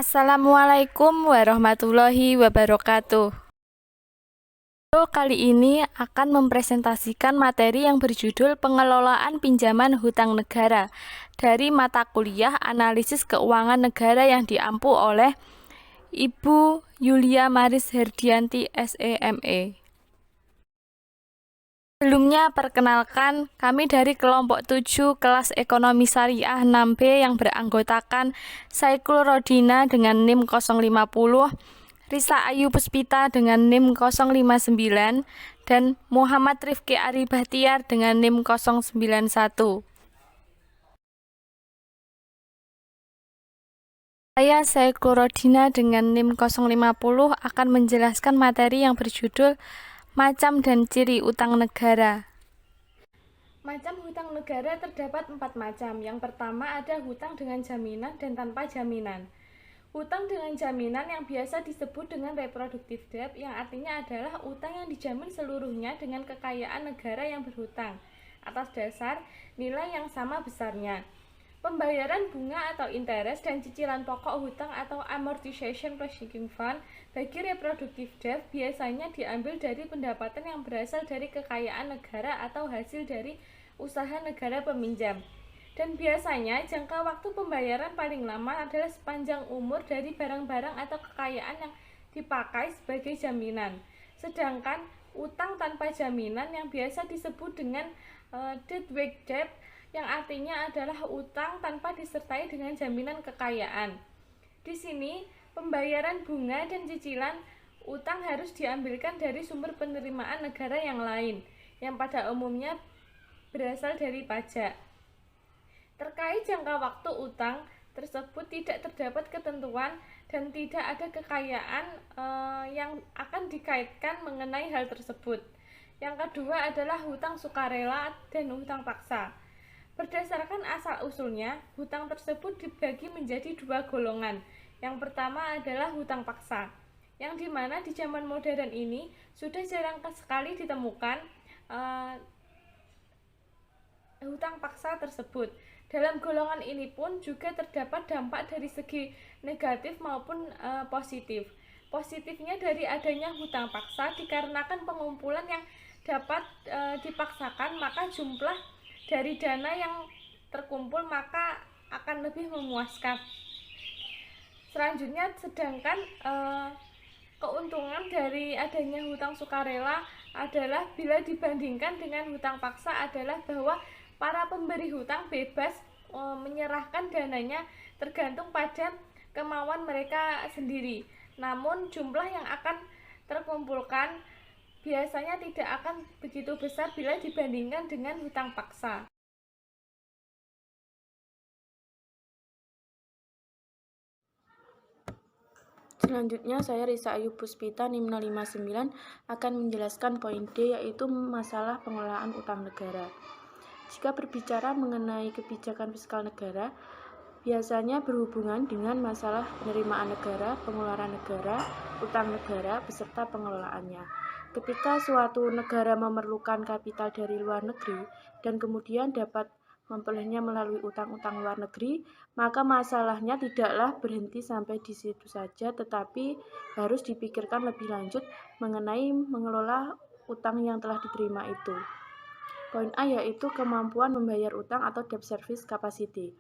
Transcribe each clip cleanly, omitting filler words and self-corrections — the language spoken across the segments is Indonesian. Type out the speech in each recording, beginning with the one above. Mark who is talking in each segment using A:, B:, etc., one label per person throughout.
A: Assalamualaikum warahmatullahi wabarakatuh. Kali ini akan mempresentasikan materi yang berjudul Pengelolaan Pinjaman Hutang Negara dari mata kuliah Analisis Keuangan Negara yang diampu oleh Ibu Yulia Maris Herdianti, SEME. Sebelumnya, perkenalkan, kami dari kelompok 7 kelas Ekonomi Syariah 6B yang beranggotakan Saikul Rodina dengan NIM 050, Risa Ayu Puspita dengan NIM 059, dan Muhammad Rifki Ari Bahtiar dengan NIM 091. Saya Saikul Rodina dengan NIM 050 akan menjelaskan materi yang berjudul Macam dan Ciri Utang Negara. Macam hutang negara terdapat 4 macam. Yang pertama ada hutang dengan jaminan dan tanpa jaminan. Hutang dengan jaminan yang biasa disebut dengan reproductive debt, yang artinya adalah utang yang dijamin seluruhnya dengan kekayaan negara yang berhutang atas dasar nilai yang sama besarnya. Pembayaran bunga atau interest dan cicilan pokok hutang atau amortization proceeding fund bagi reproductive debt biasanya diambil dari pendapatan yang berasal dari kekayaan negara atau hasil dari usaha negara peminjam. Dan biasanya jangka waktu pembayaran paling lama adalah sepanjang umur dari barang-barang atau kekayaan yang dipakai sebagai jaminan. Sedangkan utang tanpa jaminan yang biasa disebut dengan deadweight debt, yang artinya adalah utang tanpa disertai dengan jaminan kekayaan. Di sini, pembayaran bunga dan cicilan utang harus diambilkan dari sumber penerimaan negara yang lain, yang pada umumnya berasal dari pajak. Terkait jangka waktu utang tersebut tidak terdapat ketentuan dan tidak ada kekayaan yang akan dikaitkan mengenai hal tersebut. Yang kedua adalah hutang sukarela dan hutang paksa. Berdasarkan asal-usulnya, hutang tersebut dibagi menjadi 2 golongan. Yang pertama adalah hutang paksa, yang dimana di zaman modern ini sudah jarang sekali ditemukan hutang paksa tersebut. Dalam golongan ini pun juga terdapat dampak dari segi negatif maupun positif. Positifnya dari adanya hutang paksa dikarenakan pengumpulan yang dapat dipaksakan, maka jumlah dari dana yang terkumpul maka akan lebih memuaskan. Selanjutnya, sedangkan keuntungan dari adanya hutang sukarela adalah bila dibandingkan dengan hutang paksa adalah bahwa para pemberi hutang bebas menyerahkan dananya tergantung pada kemauan mereka sendiri. Namun jumlah yang akan terkumpulkan biasanya tidak akan begitu besar bila dibandingkan dengan hutang paksa. Selanjutnya, saya Risa Ayu Puspita, NIM 059, akan menjelaskan poin D, yaitu masalah pengelolaan utang negara. Jika berbicara mengenai kebijakan fiskal negara, biasanya berhubungan dengan masalah penerimaan negara, pengeluaran negara, utang negara, beserta pengelolaannya. Ketika suatu negara memerlukan kapital dari luar negeri dan kemudian dapat memperolehnya melalui utang-utang luar negeri, maka masalahnya tidaklah berhenti sampai di situ saja, tetapi harus dipikirkan lebih lanjut mengenai mengelola utang yang telah diterima itu. Poin A yaitu kemampuan membayar utang atau debt service capacity.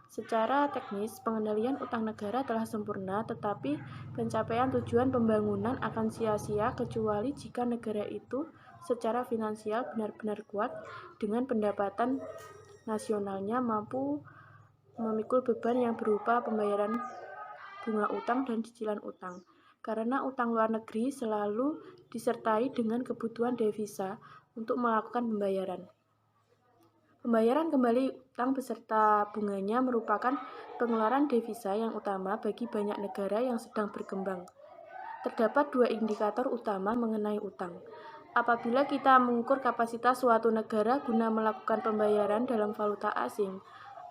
A: Secara teknis, pengendalian utang negara telah sempurna, tetapi pencapaian tujuan pembangunan akan sia-sia kecuali jika negara itu secara finansial benar-benar kuat dengan pendapatan nasionalnya mampu memikul beban yang berupa pembayaran bunga utang dan cicilan utang. Karena utang luar negeri selalu disertai dengan kebutuhan devisa untuk melakukan pembayaran. Pembayaran kembali utang beserta bunganya merupakan pengeluaran devisa yang utama bagi banyak negara yang sedang berkembang. Terdapat 2 indikator utama mengenai utang. Apabila kita mengukur kapasitas suatu negara guna melakukan pembayaran dalam valuta asing,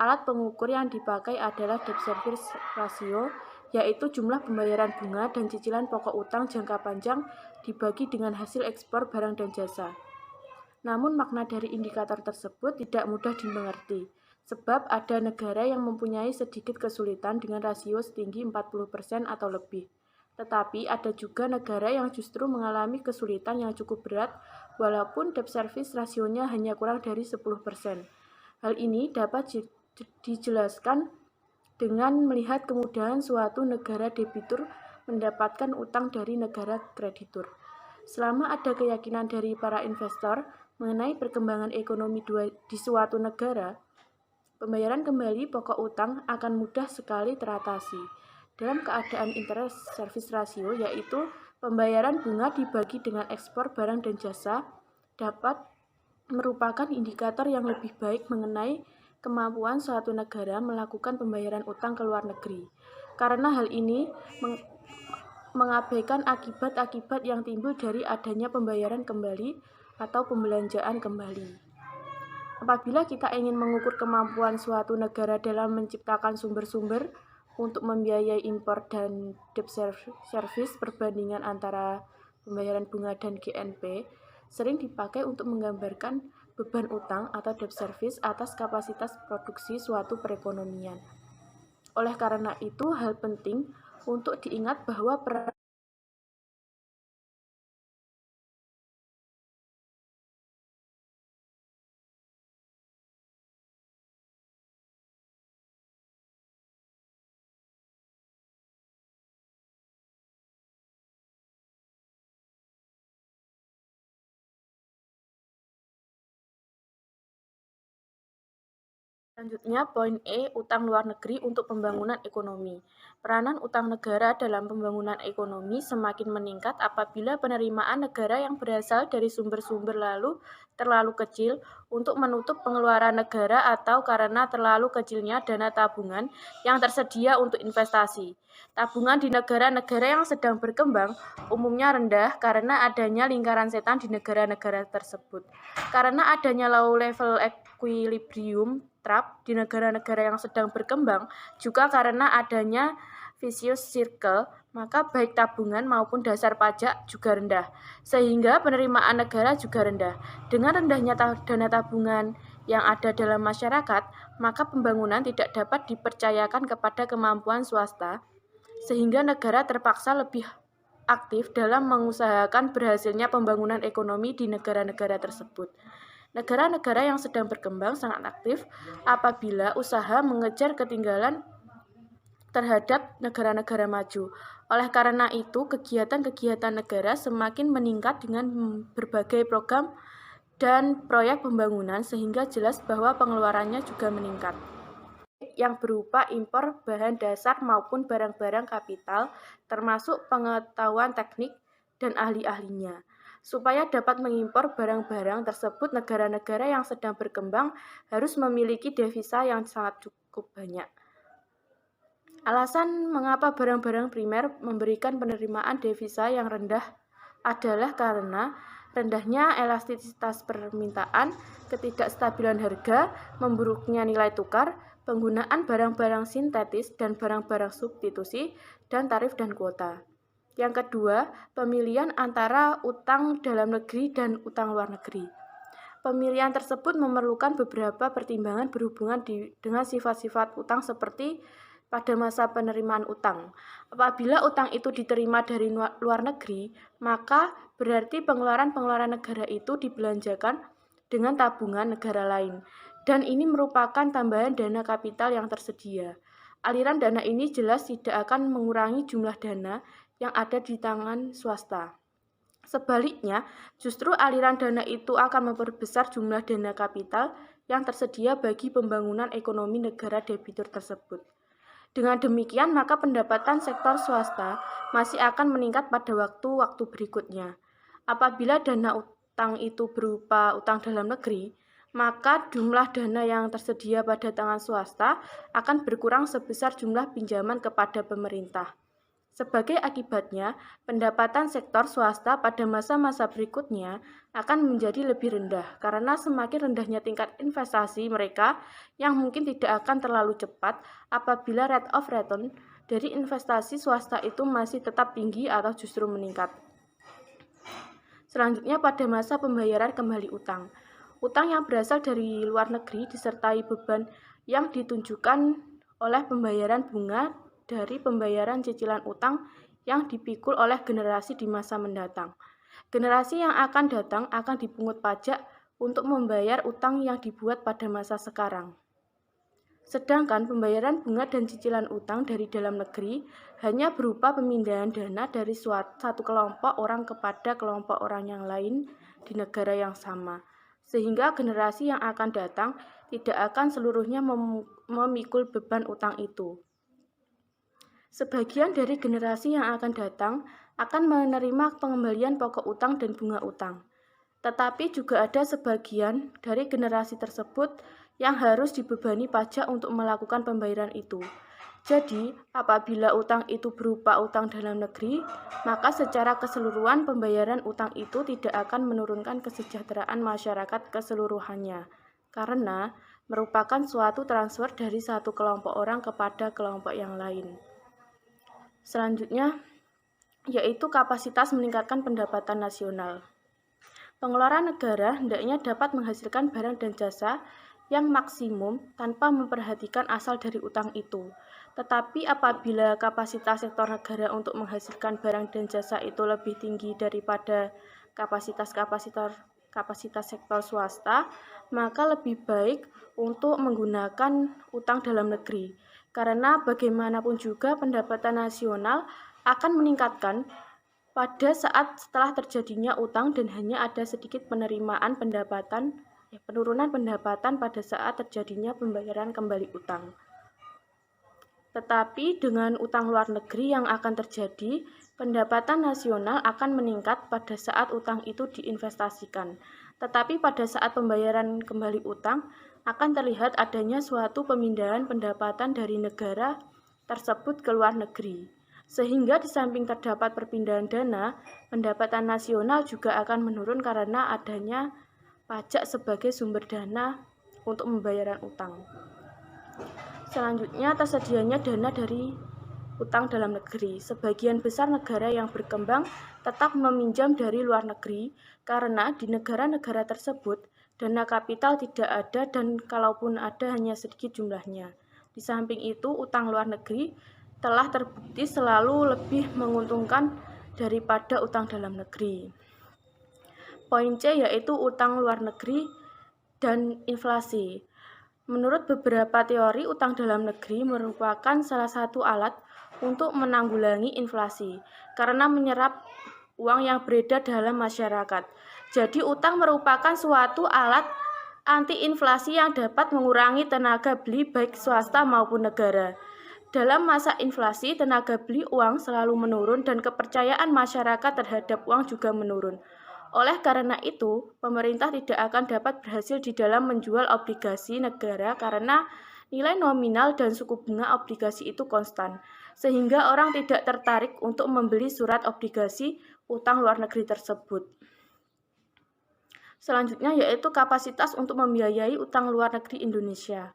A: alat pengukur yang dipakai adalah debt service ratio, yaitu jumlah pembayaran bunga dan cicilan pokok utang jangka panjang dibagi dengan hasil ekspor barang dan jasa. Namun makna dari indikator tersebut tidak mudah dimengerti.
B: Sebab ada negara yang mempunyai sedikit kesulitan dengan rasio setinggi 40% atau lebih. Tetapi ada juga negara yang justru mengalami kesulitan yang cukup berat walaupun debt service rasionya hanya kurang dari 10%. Hal ini dapat dijelaskan dengan melihat kemudahan suatu negara debitur mendapatkan utang dari negara kreditur. Selama ada keyakinan dari para investor mengenai perkembangan ekonomi di suatu negara, pembayaran kembali pokok utang akan mudah sekali teratasi. Dalam keadaan interest service ratio, yaitu pembayaran bunga dibagi dengan ekspor barang dan jasa, dapat merupakan indikator yang lebih baik mengenai kemampuan suatu negara melakukan pembayaran utang ke luar negeri. Karena hal ini mengabaikan akibat-akibat yang timbul dari adanya pembayaran kembali atau pembelanjaan kembali. Apabila kita ingin mengukur kemampuan suatu negara dalam menciptakan sumber-sumber untuk membiayai impor dan debt service, perbandingan antara pembayaran bunga dan GNP sering dipakai untuk menggambarkan beban utang atau debt service atas kapasitas produksi suatu perekonomian. Oleh karena itu, hal penting untuk diingat bahwa Selanjutnya, poin E, utang luar negeri untuk pembangunan ekonomi. Peranan utang negara dalam pembangunan ekonomi semakin meningkat apabila penerimaan negara yang berasal dari sumber-sumber terlalu kecil untuk menutup pengeluaran negara atau karena terlalu kecilnya dana tabungan yang tersedia untuk investasi. Tabungan di negara-negara yang sedang berkembang umumnya rendah karena adanya lingkaran setan di negara-negara tersebut. Karena adanya low level equilibrium trap di negara-negara yang sedang berkembang, juga karena adanya vicious circle, maka baik tabungan maupun dasar pajak juga rendah, sehingga penerimaan negara juga rendah. Dengan rendahnya dana tabungan yang ada dalam masyarakat, maka pembangunan tidak dapat dipercayakan kepada kemampuan swasta, sehingga negara terpaksa lebih aktif dalam mengusahakan berhasilnya pembangunan ekonomi di negara-negara tersebut. Negara-negara yang sedang berkembang sangat aktif apabila usaha mengejar ketinggalan terhadap negara-negara maju. Oleh karena itu, kegiatan-kegiatan negara semakin meningkat dengan berbagai program dan proyek pembangunan sehingga jelas bahwa pengeluarannya juga meningkat, yang berupa impor bahan dasar maupun barang-barang kapital, termasuk pengetahuan teknik dan ahli-ahlinya. Supaya dapat mengimpor barang-barang tersebut, negara-negara yang sedang berkembang harus memiliki devisa yang sangat cukup banyak. Alasan mengapa barang-barang primer memberikan penerimaan devisa yang rendah adalah karena rendahnya elastisitas permintaan, ketidakstabilan harga, memburuknya nilai tukar, penggunaan barang-barang sintetis dan barang-barang substitusi, dan tarif dan kuota. Yang kedua, pemilihan antara utang dalam negeri dan utang luar negeri. Pemilihan tersebut memerlukan beberapa pertimbangan berhubungan dengan sifat-sifat utang seperti pada masa penerimaan utang. Apabila utang itu diterima dari luar negeri, maka berarti pengeluaran-pengeluaran negara itu dibelanjakan dengan tabungan negara lain. Dan ini merupakan tambahan dana kapital yang tersedia. Aliran dana ini jelas tidak akan mengurangi jumlah dana yang ada di tangan swasta. Sebaliknya, justru aliran dana itu akan memperbesar jumlah dana kapital yang tersedia bagi pembangunan ekonomi negara debitur tersebut. Dengan demikian, maka pendapatan sektor swasta masih akan meningkat pada waktu-waktu berikutnya. Apabila dana utang itu berupa utang dalam negeri, maka jumlah dana yang tersedia pada tangan swasta akan berkurang sebesar jumlah pinjaman kepada pemerintah. Sebagai akibatnya, pendapatan sektor swasta pada masa-masa berikutnya akan menjadi lebih rendah karena semakin rendahnya tingkat investasi mereka yang mungkin tidak akan terlalu cepat apabila rate of return dari investasi swasta itu masih tetap tinggi atau justru meningkat. Selanjutnya, pada masa pembayaran kembali utang. Utang yang berasal dari luar negeri disertai beban yang ditunjukkan oleh pembayaran bunga dari pembayaran cicilan utang yang dipikul oleh generasi di masa mendatang. Generasi yang akan datang akan dipungut pajak untuk membayar utang yang dibuat pada masa sekarang. Sedangkan pembayaran bunga dan cicilan utang dari dalam negeri hanya berupa pemindahan dana dari satu kelompok orang kepada kelompok orang yang lain di negara yang sama, sehingga generasi yang akan datang tidak akan seluruhnya memikul beban utang itu. Sebagian dari generasi yang akan datang akan menerima pengembalian pokok utang dan bunga utang. Tetapi juga ada sebagian dari generasi tersebut yang harus dibebani pajak untuk melakukan pembayaran itu. Jadi, apabila utang itu berupa utang dalam negeri, maka secara keseluruhan pembayaran utang itu tidak akan menurunkan kesejahteraan masyarakat keseluruhannya, karena merupakan suatu transfer dari satu kelompok orang kepada kelompok yang lain. Selanjutnya, yaitu kapasitas meningkatkan pendapatan nasional. Pengeluaran negara hendaknya dapat menghasilkan barang dan jasa yang maksimum tanpa memperhatikan asal dari utang itu. Tetapi apabila kapasitas sektor negara untuk menghasilkan barang dan jasa itu lebih tinggi daripada kapasitas sektor swasta, maka lebih baik untuk menggunakan utang dalam negeri. Karena bagaimanapun juga pendapatan nasional akan meningkatkan pada saat setelah terjadinya utang dan hanya ada sedikit penurunan pendapatan pada saat terjadinya pembayaran kembali utang. Tetapi dengan utang luar negeri yang akan terjadi, pendapatan nasional akan meningkat pada saat utang itu diinvestasikan. Tetapi pada saat pembayaran kembali utang, akan terlihat adanya suatu pemindahan pendapatan dari negara tersebut ke luar negeri. Sehingga di samping terdapat perpindahan dana, pendapatan nasional juga akan menurun karena adanya pajak sebagai sumber dana untuk pembayaran utang. Selanjutnya, tersedianya dana dari utang dalam negeri. Sebagian besar negara yang berkembang tetap meminjam dari luar negeri karena di negara-negara tersebut dana kapital tidak ada dan kalaupun ada hanya sedikit jumlahnya. Di samping itu, utang luar negeri telah terbukti selalu lebih menguntungkan daripada utang dalam negeri. Poin C yaitu utang luar negeri dan inflasi. Menurut beberapa teori, utang dalam negeri merupakan salah satu alat untuk menanggulangi inflasi karena menyerap uang yang beredar dalam masyarakat. Jadi utang merupakan suatu alat anti-inflasi yang dapat mengurangi tenaga beli baik swasta maupun negara. Dalam masa inflasi, tenaga beli uang selalu menurun dan kepercayaan masyarakat terhadap uang juga menurun. Oleh karena itu, pemerintah tidak akan dapat berhasil di dalam menjual obligasi negara karena nilai nominal dan suku bunga obligasi itu konstan, sehingga orang tidak tertarik untuk membeli surat obligasi utang luar negeri tersebut. Selanjutnya yaitu kapasitas untuk membiayai utang luar negeri Indonesia.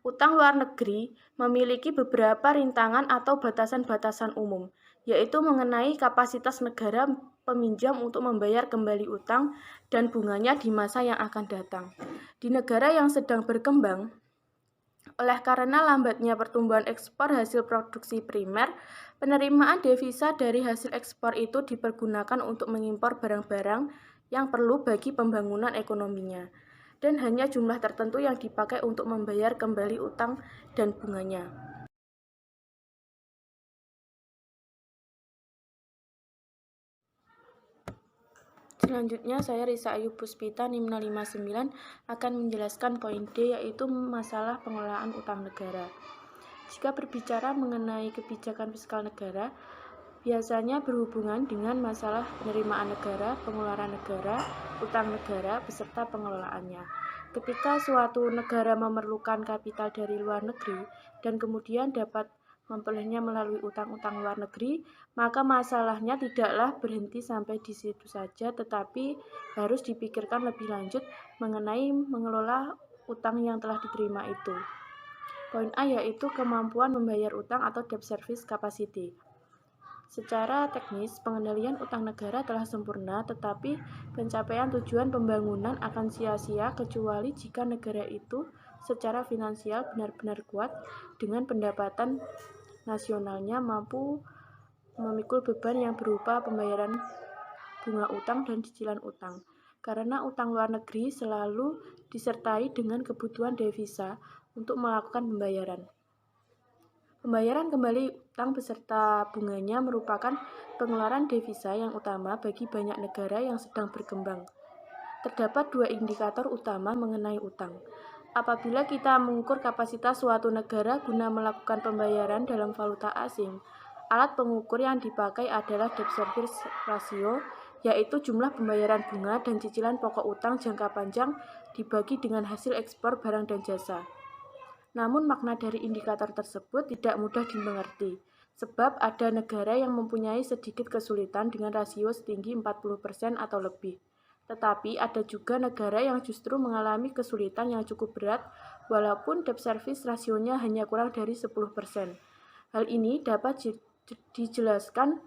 B: Utang luar negeri memiliki beberapa rintangan atau batasan-batasan umum, yaitu mengenai kapasitas negara peminjam untuk membayar kembali utang dan bunganya di masa yang akan datang. Di negara yang sedang berkembang, oleh karena lambatnya pertumbuhan ekspor hasil produksi primer, penerimaan devisa dari hasil ekspor itu dipergunakan untuk mengimpor barang-barang yang perlu bagi pembangunan ekonominya, dan hanya jumlah tertentu yang dipakai untuk membayar kembali utang dan bunganya. Selanjutnya, saya Risa Ayu Puspita, NIM 059, akan menjelaskan poin D, yaitu masalah pengelolaan utang negara. Jika berbicara mengenai kebijakan fiskal negara, biasanya berhubungan dengan masalah penerimaan negara, pengeluaran negara, utang negara, beserta pengelolaannya. Ketika suatu negara memerlukan kapital dari luar negeri dan kemudian dapat memperolehnya melalui utang-utang luar negeri, maka masalahnya tidaklah berhenti sampai di situ saja, tetapi harus dipikirkan lebih lanjut mengenai mengelola utang yang telah diterima itu. Poin A yaitu kemampuan membayar utang atau debt service capacity. Secara teknis, pengendalian utang negara telah sempurna, tetapi pencapaian tujuan pembangunan akan sia-sia kecuali jika negara itu secara finansial benar-benar kuat dengan pendapatan nasionalnya mampu memikul beban yang berupa pembayaran bunga utang dan cicilan utang. Karena utang luar negeri selalu disertai dengan kebutuhan devisa untuk melakukan pembayaran. Pembayaran kembali utang beserta bunganya merupakan pengeluaran devisa yang utama bagi banyak negara yang sedang berkembang. Terdapat dua indikator utama mengenai utang. Apabila kita mengukur kapasitas suatu negara guna melakukan pembayaran dalam valuta asing, alat pengukur yang dipakai adalah debt service ratio, yaitu jumlah pembayaran bunga dan cicilan pokok utang jangka panjang dibagi dengan hasil ekspor barang dan jasa. Namun makna dari indikator tersebut tidak mudah dimengerti, sebab ada negara yang mempunyai sedikit kesulitan dengan rasio setinggi 40% atau lebih. Tetapi ada juga negara yang justru mengalami kesulitan yang cukup berat walaupun debt service rasionya hanya kurang dari 10%. Hal ini dapat dijelaskan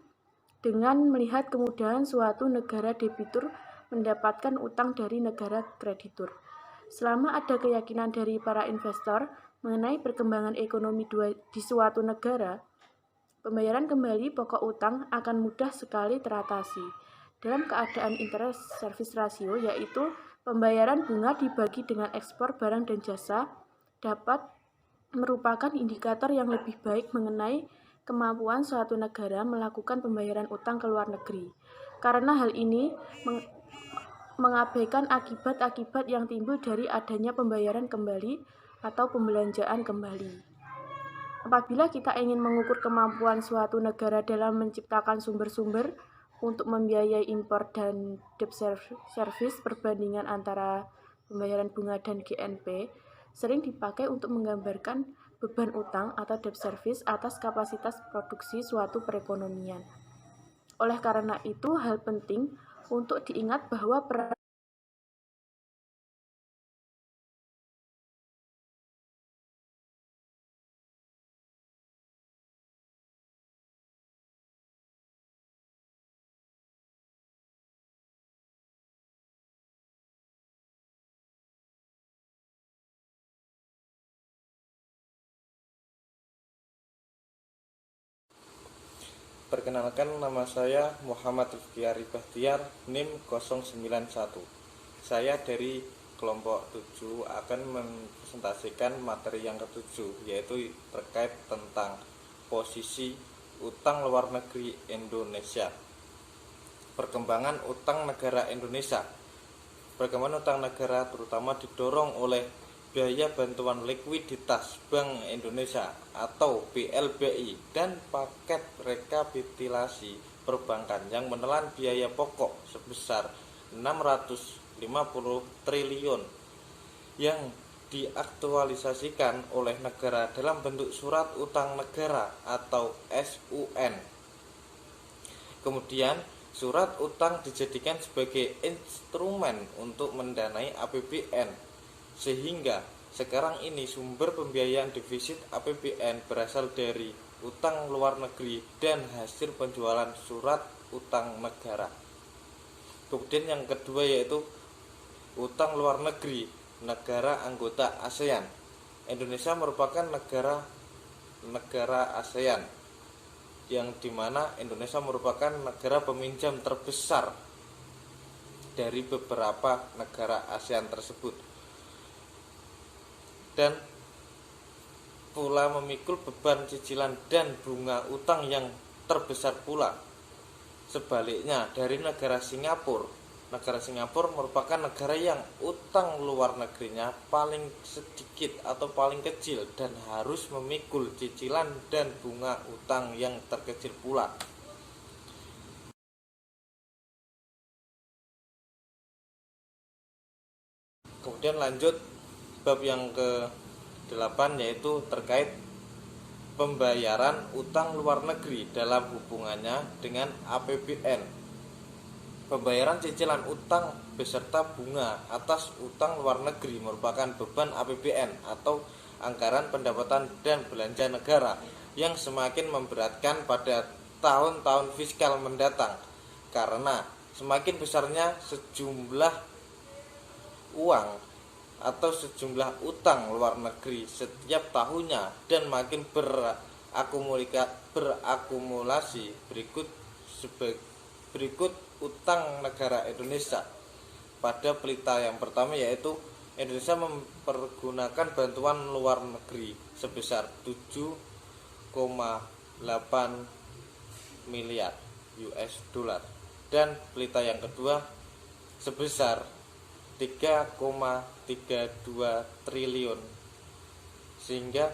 B: dengan melihat kemudahan suatu negara debitur mendapatkan utang dari negara kreditur. Selama ada keyakinan dari para investor mengenai perkembangan ekonomi di suatu negara, pembayaran kembali pokok utang akan mudah sekali teratasi. Dalam keadaan interest service ratio, yaitu pembayaran bunga dibagi dengan ekspor barang dan jasa, dapat merupakan indikator yang lebih baik mengenai kemampuan suatu negara melakukan pembayaran utang ke luar negeri. Karena hal ini mengabaikan akibat-akibat yang timbul dari adanya pembayaran kembali atau pembelanjaan kembali. Apabila kita ingin mengukur kemampuan suatu negara dalam menciptakan sumber-sumber untuk membiayai impor dan debt service, perbandingan antara pembayaran bunga dan GNP sering dipakai untuk menggambarkan beban utang atau debt service atas kapasitas produksi suatu perekonomian. Oleh karena itu, hal penting untuk diingat bahwa
C: Perkenalkan, nama saya Muhammad Rifki Ari Bahtiar, NIM 091. Saya dari kelompok 7 akan mempresentasikan materi yang ke-7, yaitu terkait tentang posisi utang luar negeri Indonesia. Perkembangan utang negara Indonesia. Perkembangan utang negara terutama didorong oleh biaya bantuan likuiditas Bank Indonesia atau BLBI dan paket rekapitulasi perbankan yang menelan biaya pokok sebesar 650 triliun yang diaktualisasikan oleh negara dalam bentuk surat utang negara atau SUN. Kemudian surat utang dijadikan sebagai instrumen untuk mendanai APBN. Sehingga sekarang ini sumber pembiayaan defisit APBN berasal dari utang luar negeri dan hasil penjualan surat utang negara. Kemudian yang kedua yaitu utang luar negeri negara anggota ASEAN. Indonesia merupakan negara ASEAN yang dimana Indonesia merupakan negara peminjam terbesar dari beberapa negara ASEAN tersebut, dan pula memikul beban cicilan dan bunga utang yang terbesar pula. Sebaliknya dari negara Singapura merupakan negara yang utang luar negerinya paling sedikit atau paling kecil dan harus memikul cicilan dan bunga utang yang terkecil pula. Kemudian lanjut bab yang ke-8 yaitu terkait pembayaran utang luar negeri dalam hubungannya dengan APBN. Pembayaran cicilan utang beserta bunga atas utang luar negeri merupakan beban APBN atau anggaran pendapatan dan belanja negara yang semakin memberatkan pada tahun-tahun fiskal mendatang karena semakin besarnya sejumlah uang atau sejumlah utang luar negeri setiap tahunnya dan makin berakumulasi. Berikut utang negara Indonesia pada pelita yang pertama, yaitu Indonesia mempergunakan bantuan luar negeri sebesar 7,8 miliar US dollar, dan pelita yang kedua sebesar 3,32 triliun, sehingga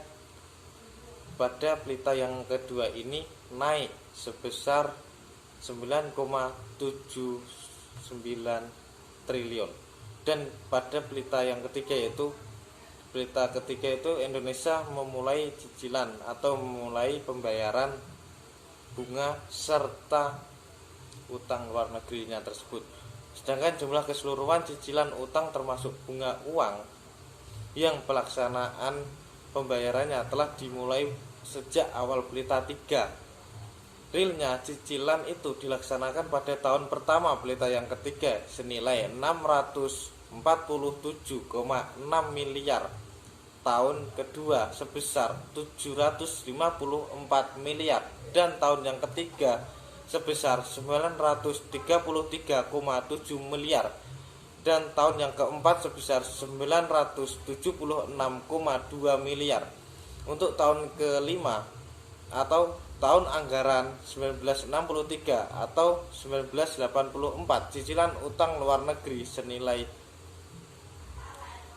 C: pada pelita yang kedua ini naik sebesar 9,79 triliun. Dan pada pelita yang ketiga, yaitu pelita ketiga itu Indonesia memulai cicilan atau memulai pembayaran bunga serta utang luar negerinya tersebut. Sedangkan jumlah keseluruhan cicilan utang termasuk bunga uang yang pelaksanaan pembayarannya telah dimulai sejak awal pelita 3. Realnya cicilan itu dilaksanakan pada tahun pertama pelita yang ketiga senilai 647,6 miliar, tahun kedua sebesar 754 miliar, dan tahun yang ketiga sebesar 933,7 miliar, dan tahun yang keempat sebesar 976,2 miliar. Untuk tahun kelima atau tahun anggaran 1963 atau 1984, cicilan utang luar negeri senilai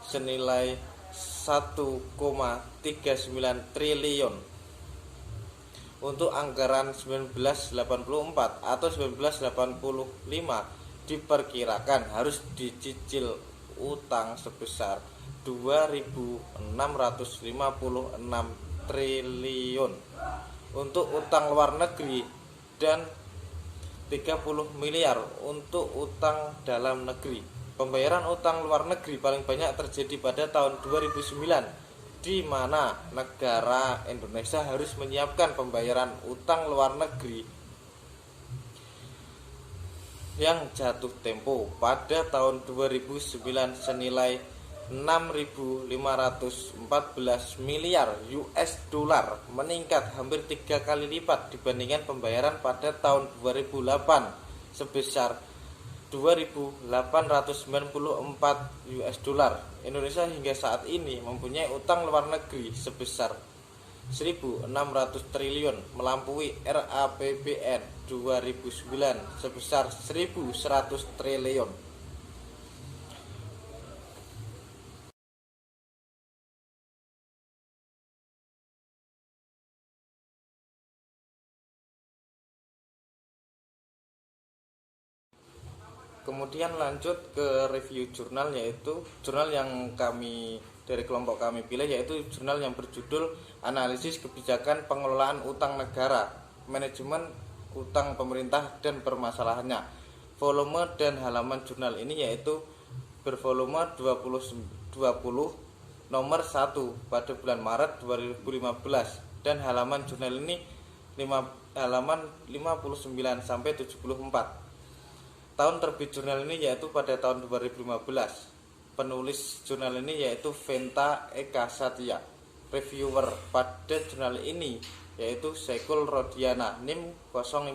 C: 1,39 triliun. Untuk anggaran 1984 atau 1985 diperkirakan harus dicicil utang sebesar 2.656 triliun untuk utang luar negeri dan 30 miliar untuk utang dalam negeri. Pembayaran utang luar negeri paling banyak terjadi pada tahun 2009, di mana negara Indonesia harus menyiapkan pembayaran utang luar negeri yang jatuh tempo pada tahun 2009 senilai 6.514 miliar US dollar, meningkat hampir 3 kali lipat dibandingkan pembayaran pada tahun 2008 sebesar 2.894 US dollar. Indonesia hingga saat ini mempunyai utang luar negeri sebesar 1.600 triliun, melampaui RAPBN 2009 sebesar 1.100 triliun. Kemudian lanjut ke review jurnal, yaitu jurnal yang kami dari kelompok kami pilih, yaitu jurnal yang berjudul Analisis Kebijakan Pengelolaan Utang Negara, Manajemen Utang Pemerintah dan Permasalahannya. Volume dan halaman jurnal ini yaitu bervolume 20 nomor 1 pada bulan Maret 2015, dan halaman jurnal ini halaman 59 sampai 74. Tahun terbit jurnal ini yaitu pada tahun 2015. Penulis jurnal ini yaitu Venta Eka Satya. Reviewer pada jurnal ini yaitu Sekul Rodiana NIM 050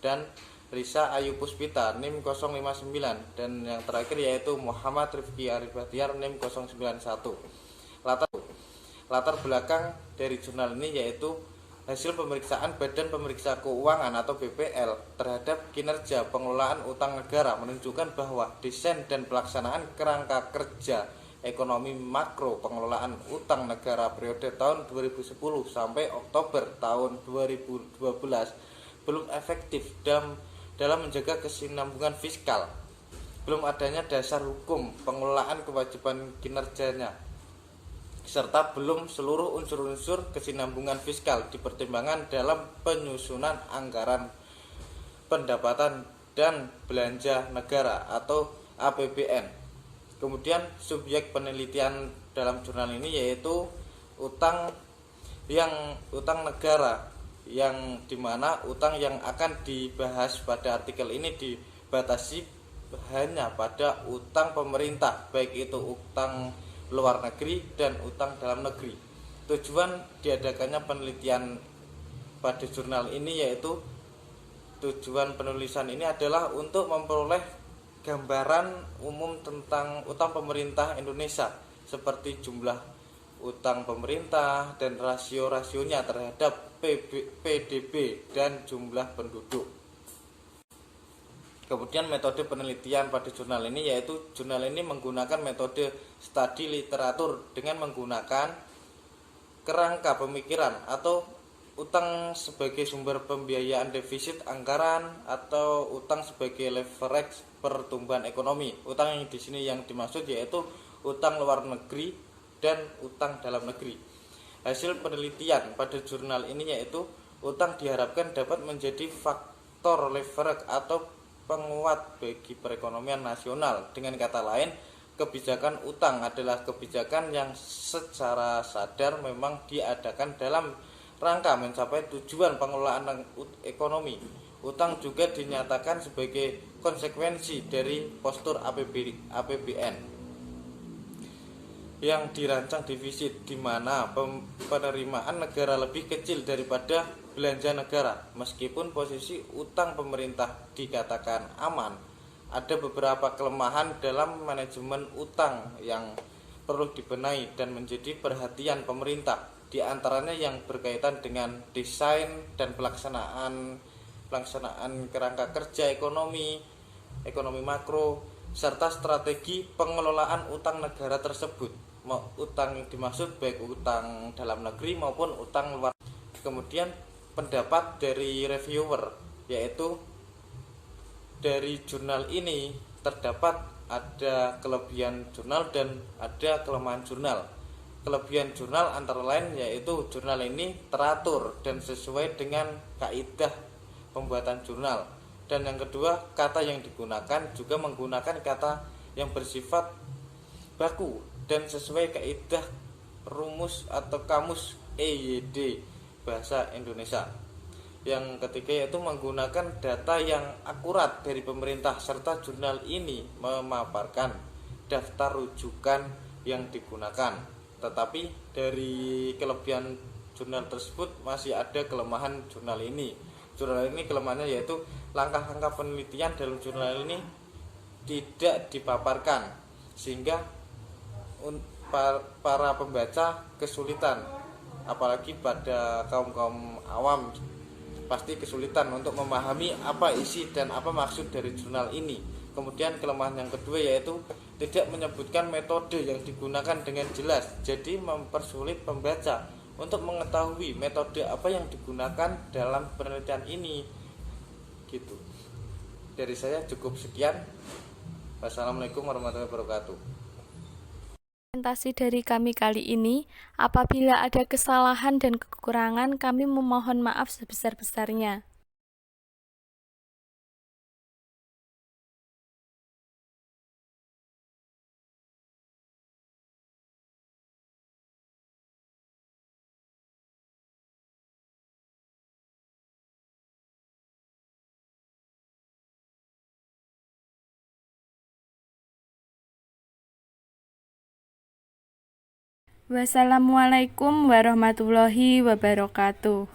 C: dan Risa Ayu Puspita NIM 059, dan yang terakhir yaitu Muhammad Rifki Arif Bahtiar NIM 091. Latar belakang dari jurnal ini yaitu hasil pemeriksaan Badan Pemeriksa Keuangan atau BPL terhadap kinerja pengelolaan utang negara menunjukkan bahwa desain dan pelaksanaan kerangka kerja ekonomi makro pengelolaan utang negara periode tahun 2010 sampai Oktober tahun 2012 belum efektif dalam menjaga kesinambungan fiskal. Belum adanya dasar hukum pengelolaan kewajiban kinerjanya, serta belum seluruh unsur-unsur kesinambungan fiskal dipertimbangkan dalam penyusunan anggaran pendapatan dan belanja negara atau APBN. Kemudian subjek penelitian dalam jurnal ini yaitu utang negara, yang dimana utang yang akan dibahas pada artikel ini dibatasi hanya pada utang pemerintah, baik itu utang luar negeri dan utang dalam negeri. Tujuan diadakannya penelitian pada jurnal ini yaitu tujuan penulisan ini adalah untuk memperoleh gambaran umum tentang utang pemerintah Indonesia, seperti jumlah utang pemerintah dan rasio-rasionya terhadap PDB dan jumlah penduduk. Kemudian metode penelitian pada jurnal ini yaitu jurnal ini menggunakan metode studi literatur dengan menggunakan kerangka pemikiran atau utang sebagai sumber pembiayaan defisit anggaran atau utang sebagai leverage pertumbuhan ekonomi. Utang yang di sini yang dimaksud yaitu utang luar negeri dan utang dalam negeri. Hasil penelitian pada jurnal ini yaitu utang diharapkan dapat menjadi faktor leverage atau penguat bagi perekonomian nasional. Dengan kata lain, kebijakan utang adalah kebijakan yang secara sadar memang diadakan dalam rangka mencapai tujuan pengelolaan ekonomi. Utang juga dinyatakan sebagai konsekuensi dari postur APBN yang dirancang defisit, di mana penerimaan negara lebih kecil daripada belanja negara. Meskipun posisi utang pemerintah dikatakan aman, ada beberapa kelemahan dalam manajemen utang yang perlu dibenahi dan menjadi perhatian pemerintah. Di antaranya yang berkaitan dengan desain dan pelaksanaan kerangka kerja ekonomi makro, serta strategi pengelolaan utang negara tersebut. Utang yang dimaksud baik utang dalam negeri maupun utang luar. Kemudian pendapat dari reviewer, yaitu dari jurnal ini terdapat ada kelebihan jurnal dan ada kelemahan jurnal. Kelebihan jurnal antara lain yaitu jurnal ini teratur dan sesuai dengan kaidah pembuatan jurnal. Dan yang kedua, kata yang digunakan juga menggunakan kata yang bersifat baku dan sesuai kaidah rumus atau kamus EYD bahasa Indonesia. Yang ketiga yaitu menggunakan data yang akurat dari pemerintah, serta jurnal ini memaparkan daftar rujukan yang digunakan. Tetapi dari kelebihan jurnal tersebut masih ada kelemahan jurnal ini. Jurnal ini kelemahannya yaitu langkah-langkah penelitian dalam jurnal ini tidak dipaparkan, sehingga para pembaca kesulitan, apalagi pada kaum awam pasti kesulitan untuk memahami apa isi dan apa maksud dari jurnal ini. Kemudian kelemahan yang kedua yaitu tidak menyebutkan metode yang digunakan dengan jelas, jadi mempersulit pembaca untuk mengetahui metode apa yang digunakan dalam penelitian ini. Gitu. Dari saya cukup sekian. Wassalamualaikum warahmatullahi wabarakatuh.
A: Presentasi dari kami kali ini. Apabila ada kesalahan dan kekurangan, kami memohon maaf sebesar-besarnya. Wassalamualaikum warahmatullahi wabarakatuh.